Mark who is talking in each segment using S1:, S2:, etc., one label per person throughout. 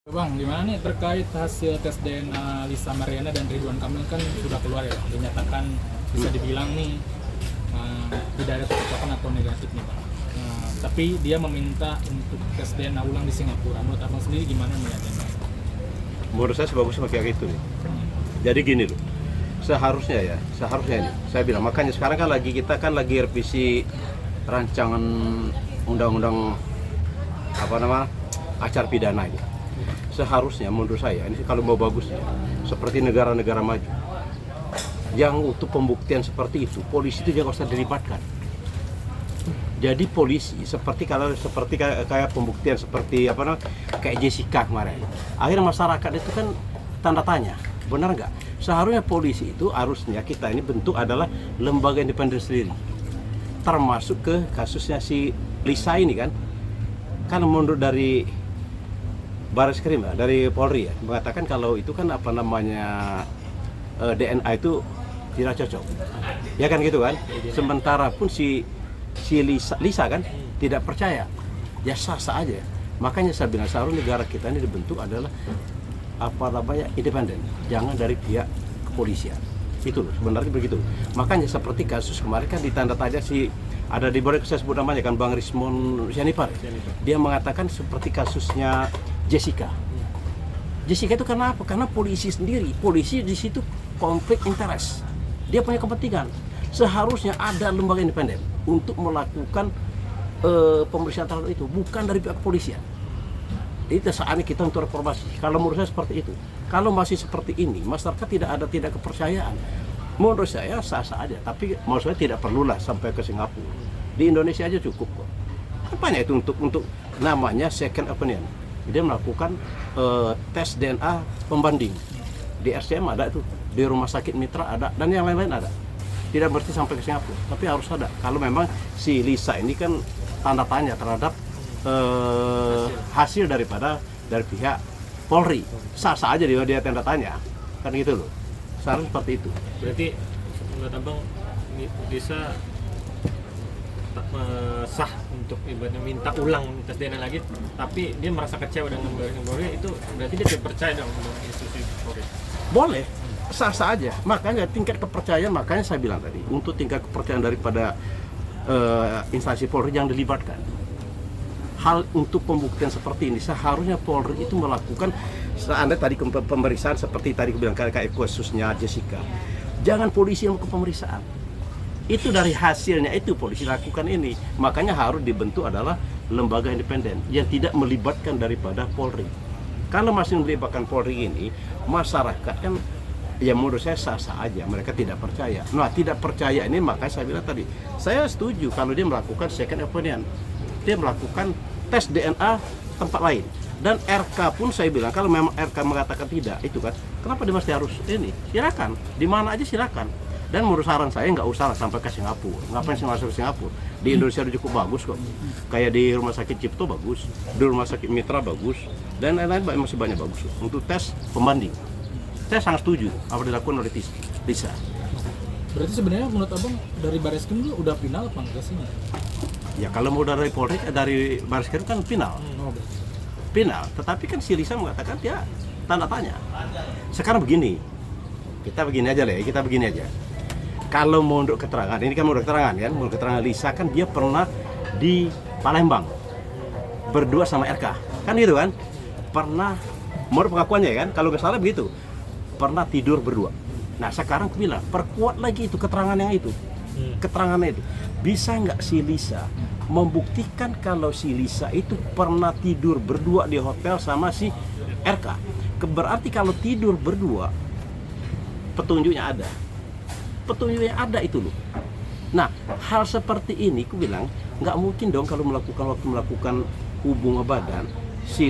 S1: Bang, gimana nih terkait hasil tes DNA Lisa Mariana dan Ridwan Kamil kan sudah keluar ya, dinyatakan bisa dibilang nih tidak ada kecocokan atau negatif nih Bang. Tapi dia meminta untuk tes DNA ulang di Singapura. Menurut Abang sendiri gimana melihatnya?
S2: Menurut saya sebagus pakai itu nih. Jadi gini loh, seharusnya ini saya bilang, makanya sekarang kan kita lagi revisi rancangan undang-undang acara pidana ini. Seharusnya menurut saya ini kalau mau bagusnya seperti negara-negara maju yang untuk pembuktian seperti itu polisi itu jangan usah dilibatkan. Jadi polisi seperti kayak pembuktian seperti kayak Jessica kemarin, akhirnya masyarakat itu kan tanda tanya, benar nggak? Seharusnya polisi itu harusnya kita ini bentuk adalah lembaga independen sendiri, termasuk ke kasusnya si Lisa ini kan menurut dari Bareskrim dari Polri ya, mengatakan kalau itu kan DNA itu tidak cocok, ya kan gitu kan. Sementara pun si Lisa kan tidak percaya, ya sah-sah aja. Makanya saya bilang seharusnya negara kita ini dibentuk adalah independen, jangan dari pihak kepolisian. Itu loh, sebenarnya begitu. Makanya seperti kasus kemarin kan ditanda tanya ada di bawah saya sebut namanya kan Bang Rismon Sianipar. Dia mengatakan seperti kasusnya Jessica. Jessica itu karena apa? Karena polisi di situ konflik interest. Dia punya kepentingan. Seharusnya ada lembaga independen untuk melakukan pemeriksaan terhadap itu, bukan dari pihak kepolisian. Itu saatnya kita untuk reformasi. Kalau menurut saya seperti itu. Kalau masih seperti ini, masyarakat tidak kepercayaan. Menurut saya sah-sah aja, tapi maksud saya tidak perlulah sampai ke Singapura. Di Indonesia aja cukup kok. Apanya itu untuk namanya second opinion. Dia melakukan tes DNA pembanding. Di RCM ada itu, di Rumah Sakit Mitra ada, dan yang lain-lain ada. Tidak berarti sampai ke Singapura, tapi harus ada. Kalau memang si Lisa ini kan tanda tanya terhadap hasil dari pihak Polri. Sah-sah aja dia tanda tanya, kan gitu loh. Seharusnya seperti itu.
S3: Berarti menurut Abang bisa sah untuk ibaratnya minta ulang tes DNA lagi, tapi dia merasa kecewa dengan Polri, itu berarti dia tidak percaya dong dengan institusi Polri?
S2: Boleh, sah-sah aja. Makanya tingkat kepercayaan, makanya saya bilang tadi, untuk tingkat kepercayaan daripada instansi Polri yang dilibatkan. Hal untuk pembuktian seperti ini seharusnya Polri itu melakukan tadi pemeriksaan seperti tadi aku bilang kayak khususnya Jessica. Jangan polisi yang melakukan pemeriksaan. Itu dari hasilnya itu polisi lakukan ini. Makanya harus dibentuk adalah lembaga independen yang tidak melibatkan daripada Polri. Kalau masih melibatkan Polri ini, masyarakat kan ya menurut saya sah-sah aja, mereka tidak percaya. Nah, tidak percaya ini makanya saya bilang tadi, saya setuju kalau dia melakukan second opinion. Dia melakukan tes DNA tempat lain. Dan RK pun saya bilang, kalau memang RK mengatakan tidak, itu kan, kenapa dia mesti harus ini? Silakan, di mana aja silakan. Dan menurut saran saya nggak usah sampai ke Singapura. Ngapain sih masuk ke Singapura? Di Indonesia udah cukup bagus kok. Kayak di Rumah Sakit Cipto bagus, di Rumah Sakit Mitra bagus, dan lain-lain masih banyak bagus untuk tes pembanding. Saya sangat setuju apa dilakukan oleh Lisa.
S1: Berarti sebenarnya menurut Abang dari Bareskrim itu udah final apa enggak sih?
S2: Ya kalau mau dari Polri, dari Bareskrim kan final. Final, tetapi kan si Lisa mengatakan dia tanda tanya. Sekarang begini, kita begini aja. Kalau menurut keterangan, ini kan menurut keterangan Lisa kan dia pernah di Palembang berdua sama RK, kan gitu kan? Pernah, menurut pengakuannya kan, kalau nggak salah begitu, pernah tidur berdua. Nah sekarang aku bilang, perkuat lagi itu keterangannya itu, keterangannya itu. Bisa nggak si Lisa membuktikan kalau si Lisa itu pernah tidur berdua di hotel sama si RK? Berarti kalau tidur berdua, petunjuknya ada itu loh. Nah, hal seperti ini aku bilang nggak mungkin dong kalau melakukan hubungan badan si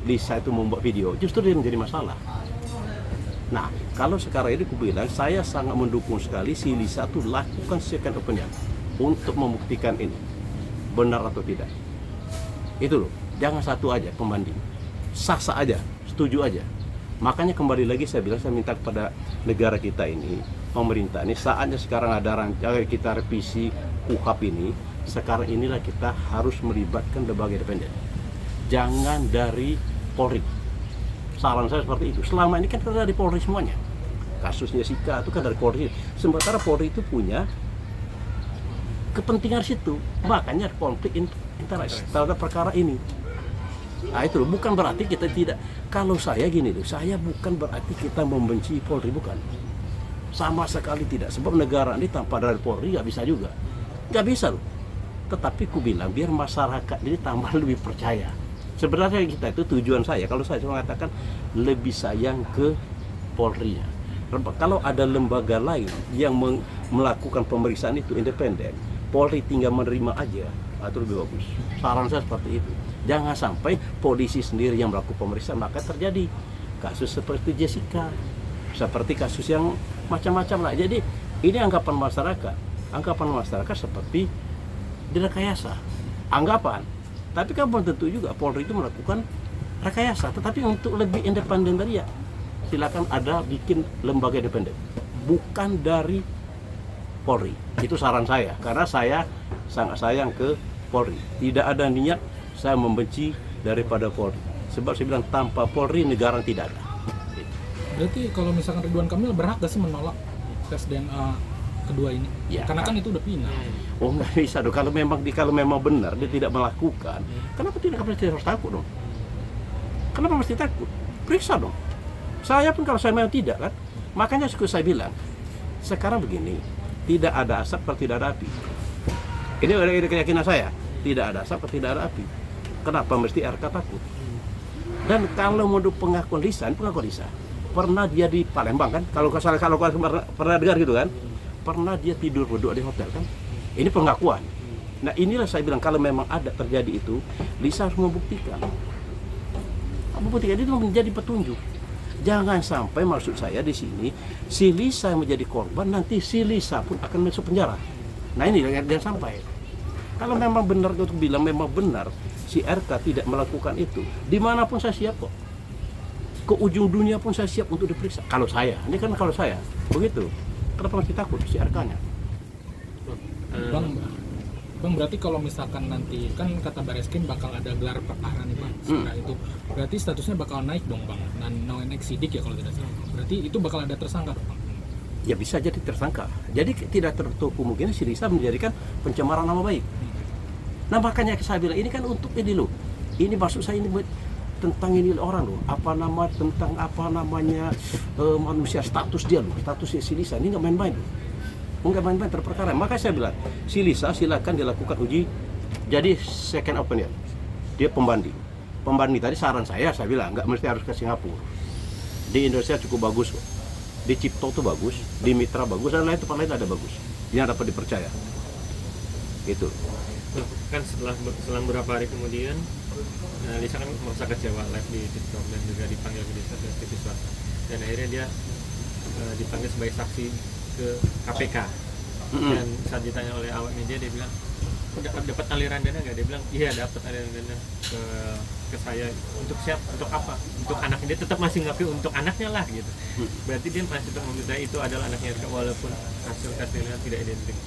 S2: Lisa itu membuat video, justru dia menjadi masalah. Nah, kalau sekarang ini aku bilang saya sangat mendukung sekali si Lisa itu lakukan second opinion untuk membuktikan ini benar atau tidak. Itu loh, jangan satu aja pembanding, sah-sah aja, setuju aja. Makanya kembali lagi saya bilang, saya minta kepada negara kita ini, pemerintah ini, saatnya sekarang ada rancangan kita revisi KUHP ini. Sekarang inilah kita harus melibatkan lembaga independen, jangan dari Polri. Saran saya seperti itu. Selama ini kan dari Polri semuanya. Kasus Jessica itu kan dari Polri. Sementara Polri itu punya kepentingan situ, makanya konflik interest terhadap perkara ini. Nah itu loh, bukan berarti kita tidak. Kalau saya gini loh, saya bukan berarti kita membenci Polri, bukan. Sama sekali tidak. Sebab negara ini tanpa dari Polri nggak bisa juga, nggak bisa loh. Tetapi ku bilang biar masyarakat ini tambah lebih percaya. Sebenarnya kita itu tujuan saya, kalau saya mengatakan lebih sayang ke Polri. Kalau ada lembaga lain yang melakukan pemeriksaan itu independen, Polri tinggal menerima aja, itu lebih bagus. Saran saya seperti itu. Jangan sampai polisi sendiri yang melakukan pemeriksaan, maka terjadi kasus seperti Jessica, seperti kasus yang macam-macam lah. Jadi ini anggapan masyarakat seperti direkayasa, anggapan. Tapi kan belum tentu juga Polri itu melakukan rekayasa. Tetapi untuk lebih independen dari ya, silakan ada bikin lembaga independen, bukan dari Polri. Itu saran saya, karena saya sangat sayang ke Polri. Tidak ada niat saya membenci daripada Polri. Sebab saya bilang tanpa Polri negara tidak ada.
S1: Berarti kalau misalkan Ridwan Kamil berhak gak sih menolak tes DNA kedua ini?
S2: Ya,
S1: karena kan itu udah final.
S2: Oh nggak bisa dong. Kalau memang benar dia tidak melakukan, kenapa tidak harus takut dong? Kenapa mesti takut? Periksa dong. Saya pun kalau saya memang tidak kan, makanya saya bilang sekarang begini, tidak ada asap kalau tidak ada api. Ini ada keyakinan saya, tidak ada asap kalau tidak ada api. Kenapa mesti RK takut? Dan kalau menurut pengakuan Lisa pernah dia di Palembang kan? Kalau pernah dengar gitu kan? Pernah dia tidur berdua di hotel kan? Ini pengakuan. Nah inilah saya bilang kalau memang ada terjadi itu, Lisa harus membuktikan. Membuktikan itu menjadi petunjuk. Jangan sampai maksud saya di sini si Lisa yang menjadi korban, nanti si Lisa pun akan masuk penjara. Nah ini jangan sampai. Kalau memang benar untuk bilang memang benar si RK tidak melakukan itu, dimanapun saya siap kok. Ke ujung dunia pun saya siap untuk diperiksa. Kalau saya, ini kan kalau saya begitu. Kenapa masih takut si RK-nya?
S1: Bang, berarti kalau misalkan nanti kan kata Bareskrim bakal ada gelar perkara nih Bang, setelah itu berarti statusnya bakal naik dong Bang, naik sidik ya kalau tidak salah. Berarti itu bakal ada tersangka dong Bang?
S2: Ya bisa jadi tersangka. Jadi tidak tertutup kemungkinan si Lisa menjadikan pencemaran nama baik. Nah makanya saya bilang ini kan untuk ini loh. Ini maksud saya ini tentang ini orang loh. Tentang manusia, status dia loh. Statusnya si Lisa ini nggak main-main loh. Enggak main-main terperkara. Maka saya bilang, si Lisa silakan dilakukan uji jadi second opinion. Dia pembanding. Pembanding tadi saran saya bilang nggak mesti harus ke Singapura. Di Indonesia cukup bagus kok. Di Cipto tuh bagus, di Mitra bagus, dan lain tempat lain ada bagus. Yang dapat dipercaya. Gitu.
S3: Kan setelah beberapa hari kemudian, Lisa kan merasa kecewa live di TikTok dan juga dipanggil ke TV swasta. Dan akhirnya dia dipanggil sebagai saksi ke KPK. Dan saat ditanya oleh awak media dia bilang, dapat aliran dana nggak? Dia bilang iya dapat aliran dana ke saya. Untuk siapa? Untuk apa? Untuk anaknya. Dia tetap masih ngaku untuk anaknya lah gitu. Berarti dia masih tetap meminta itu adalah anaknya RK walaupun hasil tes DNA tidak identik.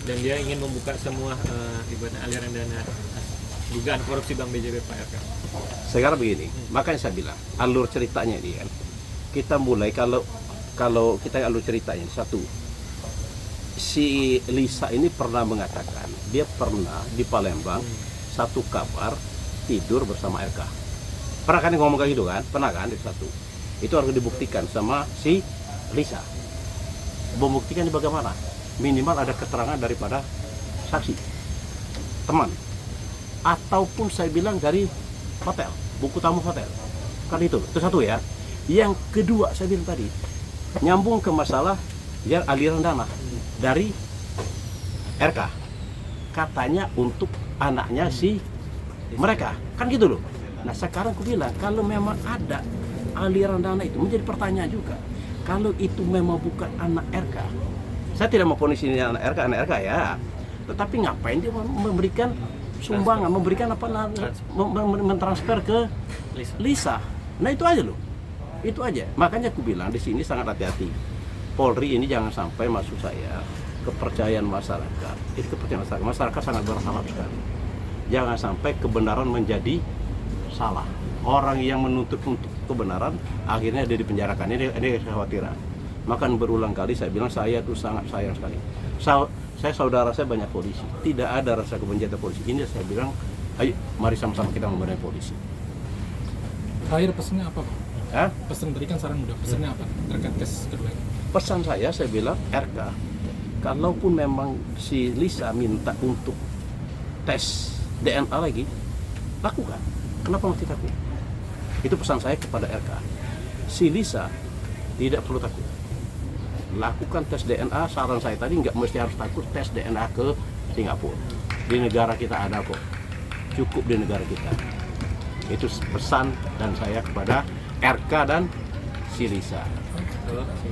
S3: Dan dia ingin membuka semua ibaratnya aliran dana dugaan korupsi Bank BJB Pak RK.
S2: Sekarang begini, makanya saya bilang alur ceritanya ini kan. Kita mulai kalau kita alur ceritanya satu, si Lisa ini pernah mengatakan dia pernah di Palembang satu kabar tidur bersama RK. Pernah kan ngomong kayak gitu kan? Pernah kan itu satu. Itu harus dibuktikan sama si Lisa. Membuktikan bagaimana? Minimal ada keterangan daripada saksi, teman, ataupun saya bilang dari hotel, buku tamu hotel. Kan itu satu ya. Yang kedua saya bilang tadi nyambung ke masalah yang aliran dana dari RK, katanya untuk anaknya si mereka, kan gitu loh. Nah sekarang aku bilang kalau memang ada aliran dana itu menjadi pertanyaan juga. Kalau itu memang bukan anak RK, saya tidak mau ponis ini anak RK ya, tetapi ngapain dia memberikan sumbangan, memberikan mentransfer ke Lisa. Nah itu aja loh. Itu aja. Makanya aku bilang di sini sangat hati-hati. Polri ini jangan sampai maksud saya kepercayaan masyarakat. Itu kepercayaan masyarakat. Masyarakat sangat berharap sekali. Jangan sampai kebenaran menjadi salah. orang yang menuntut untuk kebenaran akhirnya dia dipenjarakan. Ini kekhawatiran. Makan berulang kali saya bilang saya tuh sangat sayang sekali. Saya saudara saya banyak polisi, tidak ada rasa kebencian terhadap polisi. Ini saya bilang, ayo mari sama-sama kita membenahi polisi.
S1: Terakhir pesannya apa Pak?
S2: Hah?
S1: Pesan tadi kan saran mudah, pesannya apa terkait tes kedua ini?
S2: Pesan saya bilang RK, kalaupun memang si Lisa minta untuk tes DNA lagi, lakukan. Kenapa mesti takut? Itu pesan saya kepada RK. Si Lisa tidak perlu takut. Lakukan tes DNA, saran saya tadi nggak mesti harus takut tes DNA ke Singapura. Di negara kita ada kok, cukup di negara kita. Itu pesan dan saya kepada RK dan si Lisa.
S3: Oke.